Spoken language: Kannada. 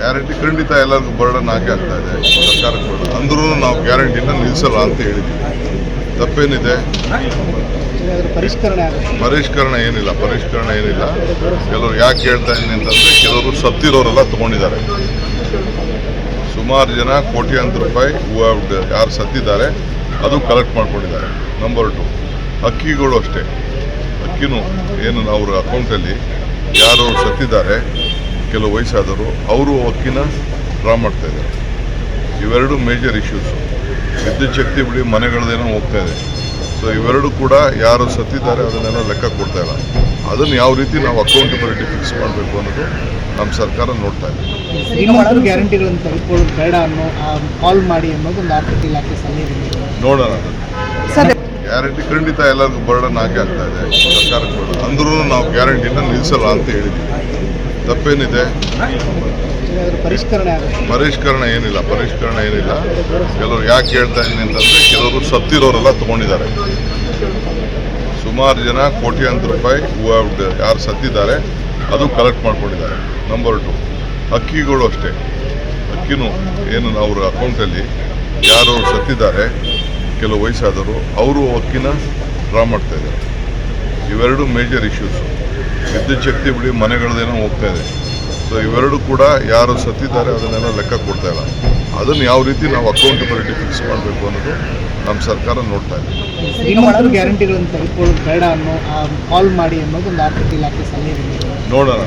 ಗ್ಯಾರಂಟಿ ಖಂಡಿತ ಎಲ್ಲರಿಗೂ ಬರ್ಡನ್ ಹಾಕಿ ಆಗ್ತಾ ಇದೆ ಸರ್ಕಾರಕ್ಕೆ ಕೂಡ. ಅಂದ್ರೂ ನಾವು ಗ್ಯಾರಂಟಿನ ನಿಲ್ಲಿಸಲ್ಲ ಅಂತ ಹೇಳಿದ್ವಿ. ತಪ್ಪೇನಿದೆ? ಪರಿಷ್ಕರಣೆ ಏನಿಲ್ಲ. ಕೆಲವರು ಯಾಕೆ ಹೇಳ್ತಾ ಇದ್ದೀನಿ ಅಂತಂದರೆ, ಕೆಲವರು ಸತ್ತಿರೋರೆಲ್ಲ ತೊಗೊಂಡಿದ್ದಾರೆ. ಸುಮಾರು ಜನ ಕೋಟ್ಯಾಂತರ ರೂಪಾಯಿ ಯಾರು ಸತ್ತಿದ್ದಾರೆ ಅದು ಕಲೆಕ್ಟ್ ಮಾಡ್ಕೊಂಡಿದ್ದಾರೆ. ನಂಬರ್ 2, ಅಕ್ಕಿಗಳು ಅಷ್ಟೇ. ಅಕ್ಕಿನೂ ಏನು ಅವ್ರ ಅಕೌಂಟಲ್ಲಿ ಯಾರು ಸತ್ತಿದ್ದಾರೆ, ಕೆಲವು ವಯಸ್ಸಾದವರು, ಅವರು ಅಕ್ಕಿನ ಡ್ರಾ ಮಾಡ್ತಾಯಿದ್ದಾರೆ. ಇವೆರಡು ಮೇಜರ್ ಇಶ್ಯೂಸು. ವಿದ್ಯುತ್ ಶಕ್ತಿ ಬಿಡಿ ಮನೆಗಳದೇನೋ ಹೋಗ್ತಾ ಇದೆ. ಸೊ ಇವೆರಡು ಕೂಡ ಯಾರು ಸತ್ತಿದ್ದಾರೆ ಅದನ್ನೆಲ್ಲ ಲೆಕ್ಕ ಕೊಡ್ತಾ ಇಲ್ಲ. ಅದನ್ನು ಯಾವ ರೀತಿ ನಾವು ಅಕೌಂಟಬಿಲಿಟಿ ಫಿಕ್ಸ್ ಮಾಡಬೇಕು ಅನ್ನೋದು ನಮ್ಮ ಸರ್ಕಾರ ನೋಡ್ತಾ ಇದೆ. ಗ್ಯಾರಂಟಿಗಳನ್ನು ತೆಗೆದುಕೊಳ್ಳೋದು ಬೇಡ ಅನ್ನೋ ಕಾಲ್ ಮಾಡಿ ಅನ್ನೋದು ಒಂದು ಆರ್ಥಿಕ ಇಲಾಖೆ ಸಲಹೆ ನೋಡೋಣ. ಗ್ಯಾರಂಟಿ ಖಂಡಿತ ಎಲ್ಲರಿಗೂ ಬರ್ಡನ್ ಹಾಕಿ ಆಗ್ತಾ ಇದೆ ಸರ್ಕಾರಕ್ಕೆ ಕೂಡ. ಅಂದ್ರೂ ನಾವು ಗ್ಯಾರಂಟಿನ ನಿಲ್ಲಿಸಲ್ಲ ಅಂತ ಹೇಳಿದ್ವಿ. ತಪ್ಪೇನಿದೆ? ಪರಿಷ್ಕರಣೆ ಏನಿಲ್ಲ. ಕೆಲವರು ಯಾಕೆ ಹೇಳ್ತಾ ಇದ್ದೀನಿ ಅಂತಂದರೆ, ಕೆಲವರು ಸತ್ತಿರೋರೆಲ್ಲ ತೊಗೊಂಡಿದ್ದಾರೆ. ಸುಮಾರು ಜನ ಕೋಟ್ಯಾಂತರ ರೂಪಾಯಿ ಯಾರು ಸತ್ತಿದ್ದಾರೆ ಅದು ಕಲೆಕ್ಟ್ ಮಾಡ್ಕೊಂಡಿದ್ದಾರೆ. ನಂಬರ್ 2, ಅಕ್ಕಿಗಳು ಅಷ್ಟೇ. ಅಕ್ಕಿನೂ ಏನು ಅವ್ರ ಅಕೌಂಟಲ್ಲಿ ಯಾರು ಸತ್ತಿದ್ದಾರೆ, ಕೆಲವು ವಯಸ್ಸಾದವರು, ಅವರು ಅಕ್ಕಿನ ಡ್ರಾ ಮಾಡ್ತಾಯಿದ್ದಾರೆ. ಇವೆರಡು ಮೇಜರ್ ಇಶ್ಯೂಸು. ವಿದ್ಯುತ್ ಶಕ್ತಿ ಬಿಡಿ ಮನೆಗಳದೇನೋ ಹೋಗ್ತಾ ಇದೆ. ಸೊ ಇವೆರಡು ಕೂಡ ಯಾರು ಸತ್ತಿದ್ದಾರೆ ಅದನ್ನೆಲ್ಲ ಲೆಕ್ಕ ಕೊಡ್ತಾ ಇಲ್ಲ. ಅದನ್ನು ಯಾವ ರೀತಿ ನಾವು ಅಕೌಂಟಬಿಲಿಟಿ ಫಿಕ್ಸ್ ಮಾಡಬೇಕು ಅನ್ನೋದು ನಮ್ಮ ಸರ್ಕಾರ ನೋಡ್ತಾ ಇದೆ. ಗ್ಯಾರಂಟಿಗಳನ್ನು ತೆಗೆದುಕೊಳ್ಳೋದು ಬೇಡ ಅನ್ನೋ ಕಾಲ್ ಮಾಡಿ ಅನ್ನೋದು ಒಂದು ಆರ್ಥಿಕ ಇಲಾಖೆ ಸಲಹೆ ನೋಡೋಣ.